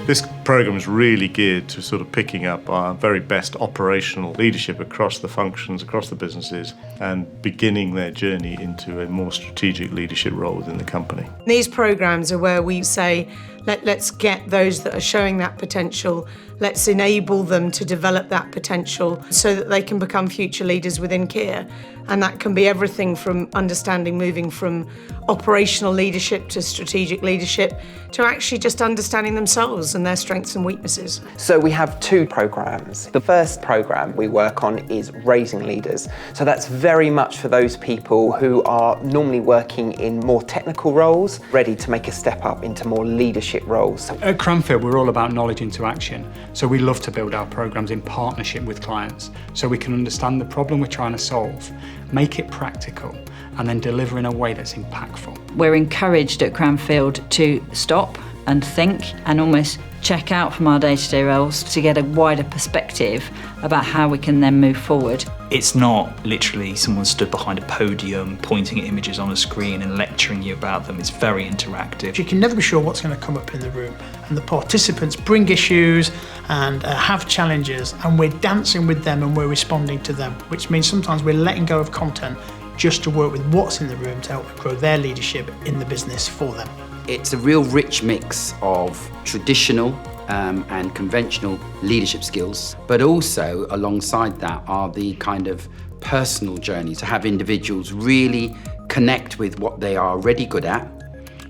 This programme is really geared to sort of picking up our very best operational leadership across the functions, across the businesses, and beginning their journey into a more strategic leadership role within the company. These programmes are where we say, let's get those that are showing that potential, let's enable them to develop that potential so that they can become future leaders within Kier. And that can be everything from understanding, moving from operational leadership to strategic leadership, to actually just understanding themselves and their strengths and weaknesses. So we have two programmes. The first programme we work on is Raising Leaders. So that's very much for those people who are normally working in more technical roles, ready to make a step up into more leadership roles. At Cranfield, we're all about knowledge into action. So we love to build our programmes in partnership with clients so we can understand the problem we're trying to solve, make it practical, and then deliver in a way that's impactful. We're encouraged at Cranfield to stop and think and almost check out from our day-to-day roles to get a wider perspective about how we can then move forward. It's not literally someone stood behind a podium pointing at images on a screen and lecturing you about them. It's very interactive. You can never be sure what's going to come up in the room, and the participants bring issues and have challenges, and we're dancing with them and we're responding to them, which means sometimes we're letting go of content just to work with what's in the room to help them grow their leadership in the business for them. It's a real rich mix of traditional and conventional leadership skills, but also alongside that are the kind of personal journey to have individuals really connect with what they are already good at,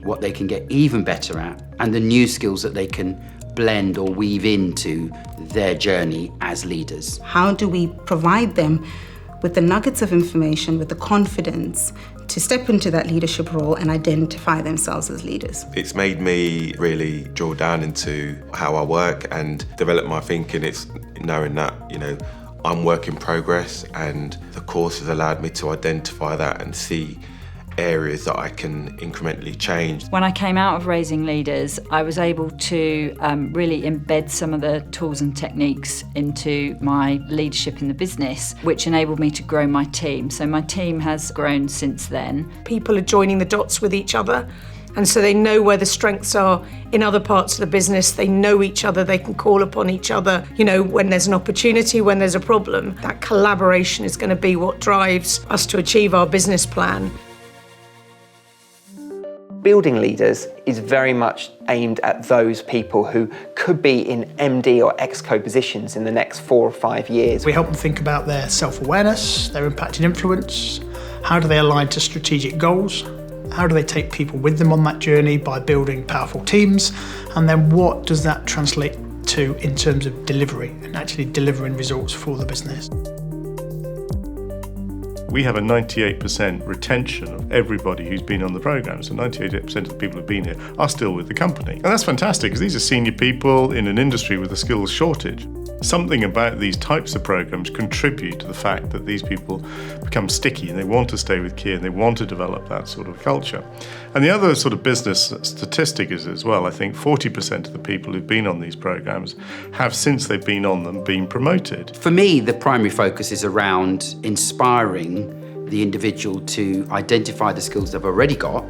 what they can get even better at, and the new skills that they can blend or weave into their journey as leaders. How do we provide them with the nuggets of information, with the confidence to step into that leadership role and identify themselves as leaders? It's made me really drill down into how I work and develop my thinking. It's knowing that, I'm work in progress, and the course has allowed me to identify that and see areas that I can incrementally change. When I came out of Raising Leaders, I was able to really embed some of the tools and techniques into my leadership in the business, which enabled me to grow my team. So my team has grown since then. People are joining the dots with each other, and so they know where the strengths are in other parts of the business. They know each other, they can call upon each other, when there's an opportunity, when there's a problem. That collaboration is going to be what drives us to achieve our business plan. Building Leaders is very much aimed at those people who could be in MD or Exco positions in the next 4 or 5 years. We help them think about their self-awareness, their impact and influence, how do they align to strategic goals, how do they take people with them on that journey by building powerful teams, and then what does that translate to in terms of delivery and actually delivering results for the business. We have a 98% retention of everybody who's been on the programme. So 98% of the people who've been here are still with the company. And that's fantastic, because these are senior people in an industry with a skills shortage. Something about these types of programmes contribute to the fact that these people become sticky and they want to stay with Kier and they want to develop that sort of culture. And the other sort of business statistic is as well, I think 40% of the people who've been on these programmes have, since they've been on them, been promoted. For me, the primary focus is around inspiring the individual to identify the skills they've already got,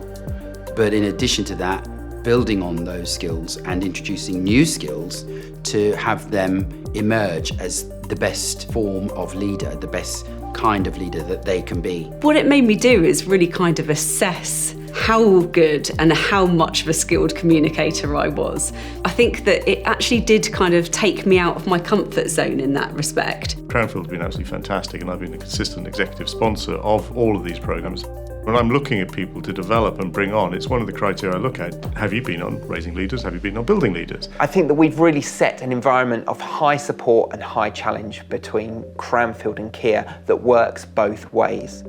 but in addition to that, building on those skills and introducing new skills to have them emerge as the best form of leader, the best kind of leader that they can be. What it made me do is really kind of assess how good and how much of a skilled communicator I was. I think that it actually did kind of take me out of my comfort zone in that respect. Cranfield has been absolutely fantastic, and I've been a consistent executive sponsor of all of these programmes. When I'm looking at people to develop and bring on, it's one of the criteria I look at. Have you been on Raising Leaders? Have you been on Building Leaders? I think that we've really set an environment of high support and high challenge between Cranfield and Kier that works both ways.